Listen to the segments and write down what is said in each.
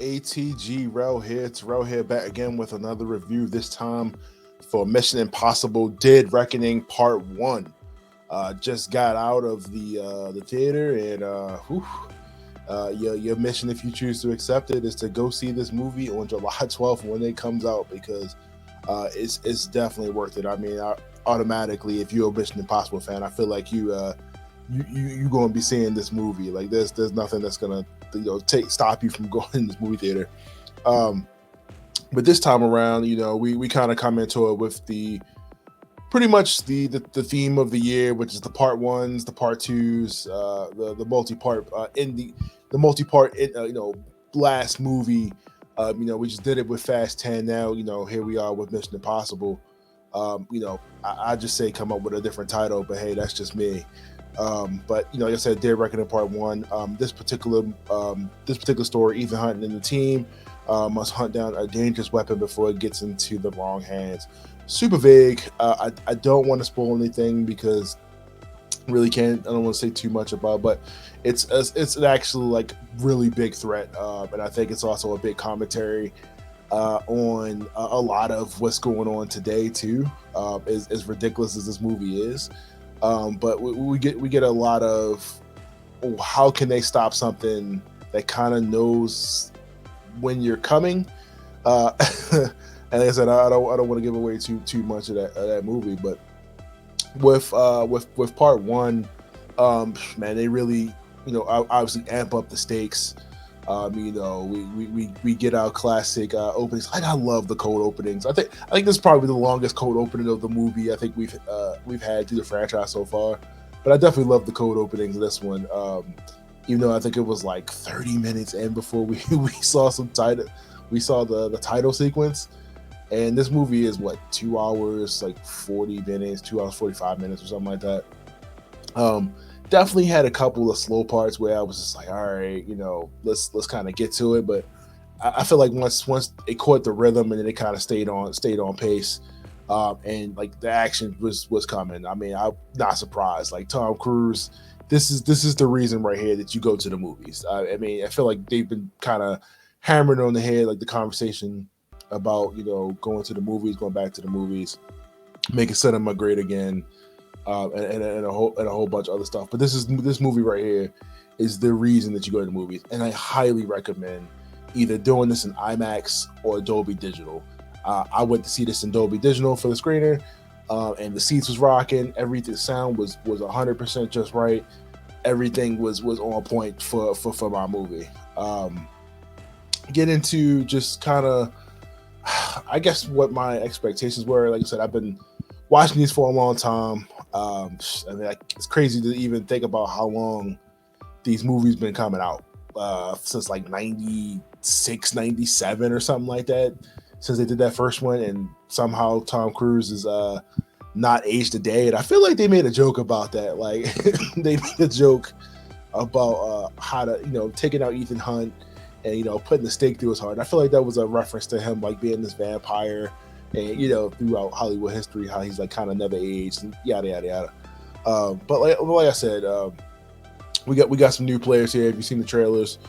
ATG Rel here. It's Rel here back again with another review, this time for Mission Impossible Dead Reckoning Part 1. Just got out of the theater, and your mission, if you choose to accept it, is to go see this movie on July 12th when it comes out, because it's definitely worth it. I mean, automatically, if you're a Mission Impossible fan, I feel like you going to be seeing this movie. Like there's nothing that's gonna stop you from going in this movie theater. But this time around, we kind of come into it with the pretty much the theme of the year, which is the part ones, the part twos, the multi-part the multi-part last movie. We just did it with Fast 10. Now here we are with Mission Impossible. I just say come up with a different title, but hey, that's just me. But like I said, Dead Reckoning Part 1. This particular story, Ethan Hunt and the team must hunt down a dangerous weapon before it gets into the wrong hands. Super vague. I don't want to spoil anything because really can't. I don't want to say too much about it, but it's an actual like really big threat, and I think it's also a big commentary on a lot of what's going on today too. As ridiculous as this movie is. But we get a lot of how can they stop something that kind of knows when you're coming. And like I said, I don't want to give away too much of that movie. But with part one, man, they really obviously amp up the stakes. We get our classic openings. I love the cold openings. I think this is probably the longest cold opening of the movie I think we've had through the franchise so far. But I definitely love the cold openings of this one. Even though I think it was like 30 minutes in before we saw the title sequence. And this movie is 2 hours, like 40 minutes, 2 hours 45 minutes or something like that. Definitely had a couple of slow parts where I was just like, all right, let's kind of get to it. But I feel like once it caught the rhythm and then it kind of stayed on pace, and like the action was coming. I mean, I'm not surprised. Like Tom Cruise, this is the reason right here that you go to the movies. I mean, I feel like they've been kind of hammering on the head, like the conversation about going to the movies, going back to the movies, making cinema great again. And a whole bunch of other stuff. But this movie right here is the reason that you go to the movies, and I highly recommend either doing this in IMAX or Dolby Digital. I went to see this in Dolby Digital for the screener, and the seats was rocking. Everything, the sound was 100% just right. Everything was on point for my movie. Get into just kind of, I guess, what my expectations were. Like I said, I've been watching these for a long time. I mean, it's crazy to even think about how long these movies been coming out, since like 96, 97 or something like that, since they did that first one. And somehow Tom Cruise is not aged a day. And I feel like they made a joke about that. Like they made a joke about how to, taking out Ethan Hunt and, putting the stake through his heart. And I feel like that was a reference to him like being this vampire. And throughout Hollywood history, how he's like kind of never aged and yada yada yada. But like I said, we got some new players here. Have you seen the trailers?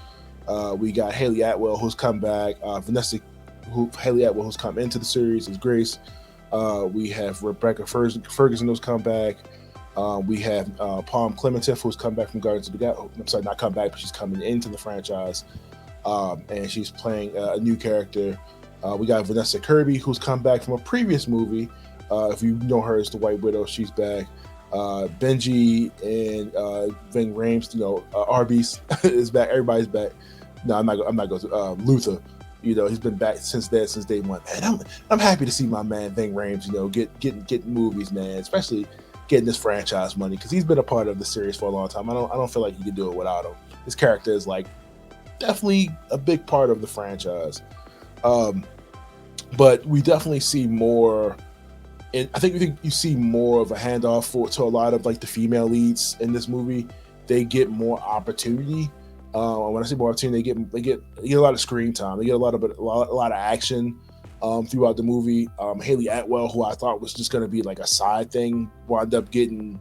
We got Haley Atwell, who's come back. Haley Atwell, who's come into the series, is Grace. We have Rebecca Ferguson, who's come back. We have Palm Clementif, who's come back from Guardians of the Galaxy. I'm sorry, not come back, but she's coming into the franchise, and she's playing a new character. We got Vanessa Kirby, who's come back from a previous movie. If you know her as the White Widow, she's back. Benji and Ving Rhames, Arby's is back. Everybody's back. No, I'm not going to. Luther, he's been back since day one. Man, I'm happy to see my man Ving Rhames, getting movies, man. Especially getting this franchise money, because he's been a part of the series for a long time. I don't feel like you can do it without him. His character is like definitely a big part of the franchise. But we definitely see more. And I think you see more of a handoff to a lot of like the female leads in this movie. They get more opportunity. When I say more opportunity, they get a lot of screen time. They get a lot of action throughout the movie. Haley Atwell, who I thought was just going to be like a side thing, wound up getting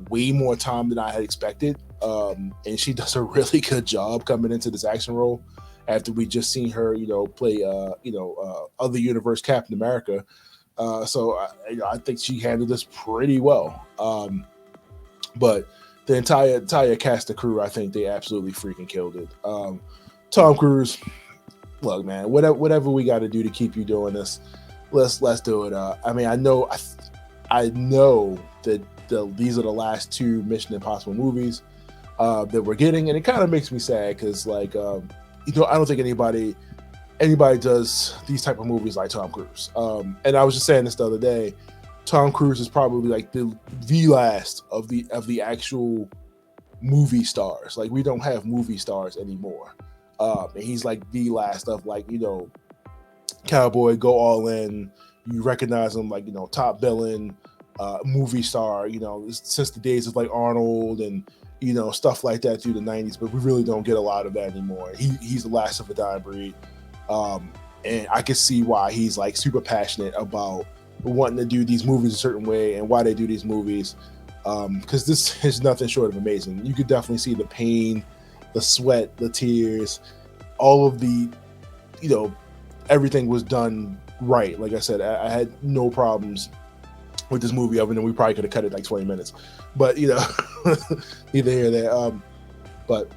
way more time than I had expected. And she does a really good job coming into this action role. after we just seen her, play, other universe Captain America. So I think she handled this pretty well. But the entire cast of crew, I think they absolutely freaking killed it. Tom Cruise, look, man, whatever we got to do to keep you doing this, let's do it. I mean, I know that these are the last two Mission Impossible movies that we're getting, and it kind of makes me sad because, like, I don't think anybody does these type of movies like Tom Cruise. And I was just saying this the other day. Tom Cruise is probably like the last of the actual movie stars. Like, we don't have movie stars anymore. And he's like the last of, like, cowboy, go all in. You recognize him, like, top villain, movie star, since the days of like Arnold and stuff like that through the 90s, but we really don't get a lot of that anymore. He's the last of a dying breed. And I can see why he's like super passionate about wanting to do these movies a certain way and why they do these movies. Because this is nothing short of amazing. You could definitely see the pain, the sweat, the tears, all of the, everything was done right. Like I said, I had no problems with this movie, other than we probably could have cut it like 20 minutes. But, neither here nor there. But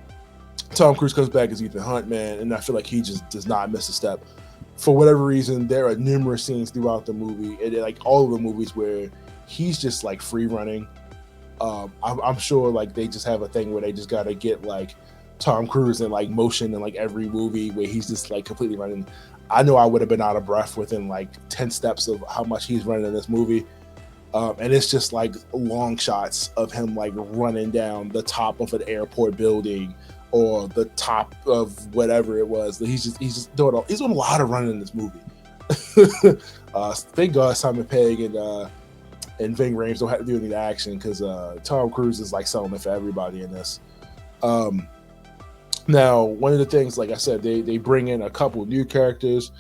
Tom Cruise comes back as Ethan Hunt, man, and I feel like he just does not miss a step. For whatever reason, there are numerous scenes throughout the movie, and like all of the movies, where he's just like free running. I'm sure like they just have a thing where they just gotta get like Tom Cruise in like motion in like every movie where he's just like completely running. I know I would have been out of breath within like 10 steps of how much he's running in this movie. And it's just like long shots of him like running down the top of an airport building or the top of whatever it was. He's just doing a lot of running in this movie. Thank God Simon Pegg and Ving Rhames don't have to do any action, because Tom Cruise is like selling it for everybody in this. Now, one of the things, like I said, they bring in a couple new characters,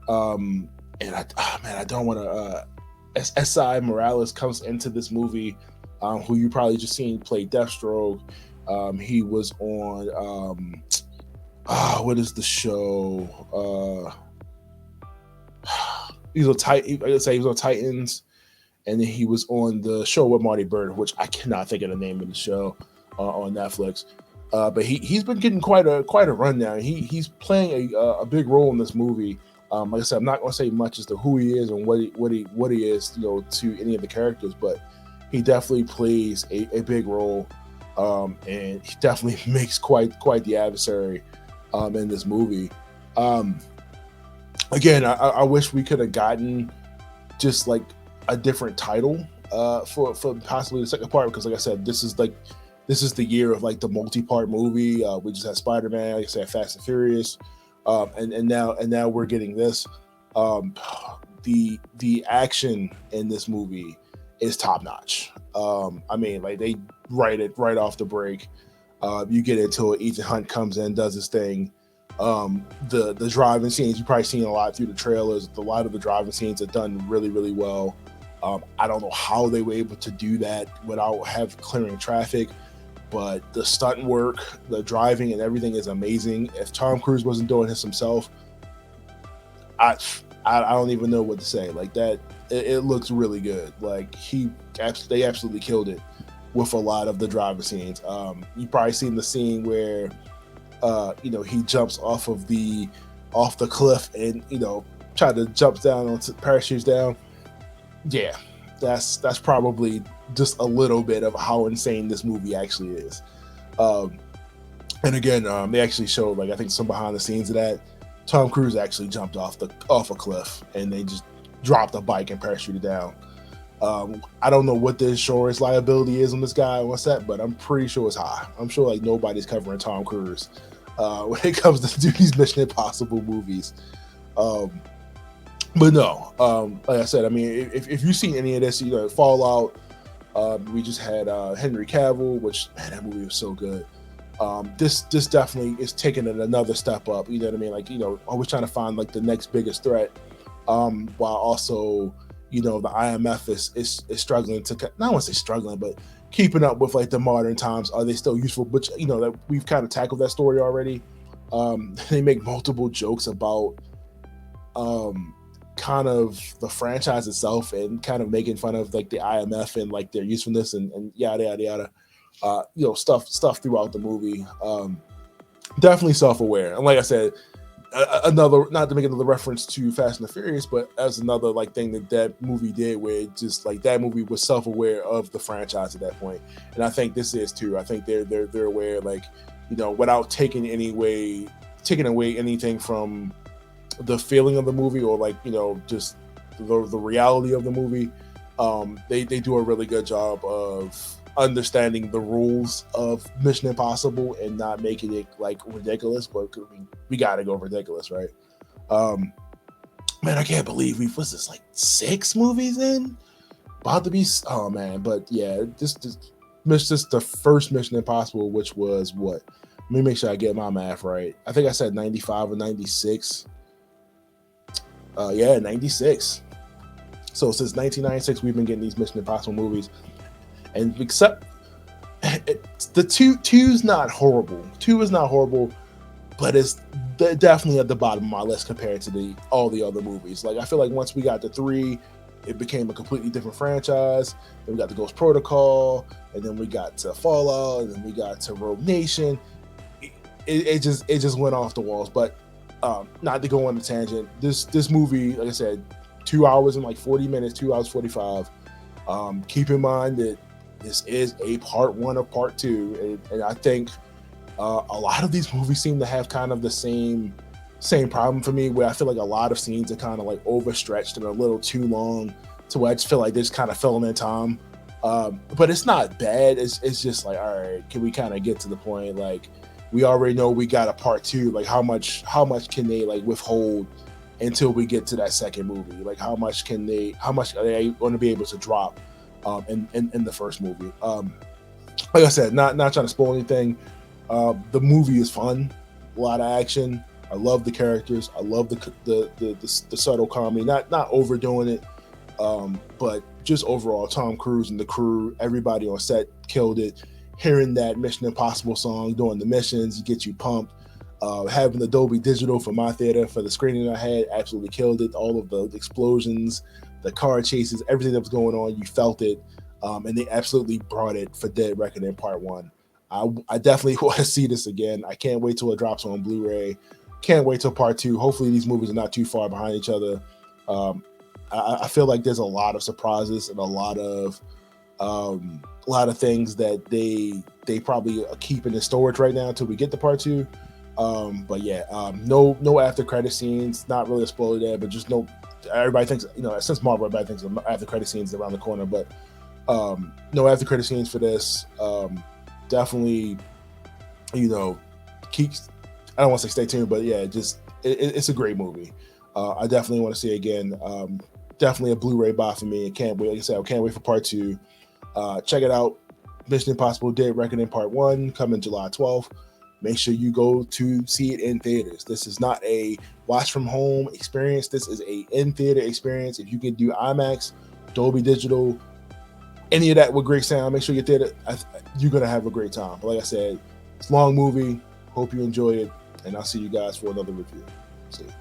and I don't want to. S.I. Morales comes into this movie, who you probably just seen play Deathstroke. He was on what is the show? He was on Titans, and then he was on the show with Marty Bird, which I cannot think of the name of the show on Netflix. But he's been getting quite a run now. He's playing a big role in this movie. Like I said, I'm not going to say much as to who he is and what he is, to any of the characters, but he definitely plays a big role, and he definitely makes quite the adversary in this movie. Again, I wish we could have gotten just like a different title for possibly the second part, because like I said, this is the year of like the multi-part movie. We just had Spider-Man, like I said, Fast and Furious. And now we're getting this. The action in this movie is top notch. I mean, like, they write it right off the break. You get into it. Ethan Hunt comes in, does his thing. The driving scenes, you've probably seen a lot through the trailers. A lot of the driving scenes are done really, really well. I don't know how they were able to do that without clearing traffic. But the stunt work, the driving, and everything is amazing. If Tom Cruise wasn't doing this himself, I don't even know what to say. Like that, it looks really good. Like they absolutely killed it with a lot of the driving scenes. You probably seen the scene where, he jumps off the cliff and try to jump down onto parachutes down. Yeah, that's probably just a little bit of how insane this movie actually is. And again, they actually showed, like, I think some behind the scenes of that. Tom Cruise actually jumped off a cliff, and they just dropped a bike and parachuted down. I don't know what the insurance liability is on this guy on set, but I'm pretty sure it's high. I'm sure like nobody's covering Tom Cruise when it comes to do these Mission Impossible movies. But no, like I said, I mean, if you've seen any of this, Fallout. We just had Henry Cavill, which, man, that movie was so good. This definitely is taking it another step up. You know what I mean? Like, always trying to find like the next biggest threat, while also, the IMF is struggling to, not want to say struggling, but keeping up with like the modern times. Are they still useful? Which, that we've kind of tackled that story already. They make multiple jokes about um, kind of the franchise itself and kind of making fun of like the IMF and like their usefulness and yada yada yada. Stuff throughout the movie. Definitely self-aware, and like I said, another, not to make another reference to Fast and the Furious, but as another like thing that movie did, where it just like that movie was self-aware of the franchise at that point, and I think this is too. I think they're aware, like, without taking away anything from the feeling of the movie, or like, just the reality of the movie. They do a really good job of understanding the rules of Mission Impossible and not making it like ridiculous, but we gotta go ridiculous, right? Um, man, I can't believe was this like 6 movies in? About to be, oh man, but yeah, just the first Mission Impossible, which was what? Let me make sure I get my math right. I think I said 95 or 96. Yeah, 96. So since 1996, we've been getting these Mission Impossible movies, and except the two's not horrible. 2 is not horrible, but it's definitely at the bottom of my list compared to all the other movies. Like, I feel like once we got to 3, it became a completely different franchise. Then we got the Ghost Protocol, and then we got to Fallout, and then we got to Rogue Nation. It just went off the walls. But not to go on a tangent, this movie, like I said, 2 hours and like 40 minutes, 2 hours 45. Keep in mind that this is a part 1 of part 2, and I think a lot of these movies seem to have kind of the same problem for me, where I feel like a lot of scenes are kind of like overstretched and a little too long, to where I just feel like they're just kind of filling in time. But it's not bad. It's just like, all right, can we kind of get to the point? Like, we already know we got a part 2. Like, how much can they like withhold until we get to that second movie? Like, how much are they going to be able to drop in the first movie? Like I said, not trying to spoil anything. The movie is fun, a lot of action. I love the characters. I love the subtle comedy, not overdoing it, but just overall, Tom Cruise and the crew, everybody on set killed it. Hearing that Mission Impossible song during the missions, you get you pumped. Having the Dolby Digital for my theater for the screening I had absolutely killed it. All of the explosions, the car chases, everything that was going on, you felt it, and they absolutely brought it for Dead Reckoning Part 1. I definitely want to see this again. I can't wait till it drops on Blu-ray. Can't wait till part 2. Hopefully these movies are not too far behind each other. I feel like there's a lot of surprises and a lot of things that they probably are keeping in storage right now until we get to part 2. But yeah, no after credit scenes. Not really a spoiler there, but just no. Everybody thinks, since Marvel, everybody thinks after credit scenes around the corner, but no after credit scenes for this. Definitely, keep. I don't want to say stay tuned, but yeah, it's a great movie. I definitely want to see it again. Definitely a Blu-ray buy for me. I can't wait. Like I said, I can't wait for part 2. Check it out. Mission Impossible: Dead Reckoning Part 1 coming July 12th. Make sure you go to see it in theaters. This is not a watch from home experience. This is a in theater experience. If you can do IMAX, Dolby Digital, any of that with great sound, make sure you're theater. You're gonna have a great time. But like I said, it's a long movie. Hope you enjoy it, and I'll see you guys for another review. See you.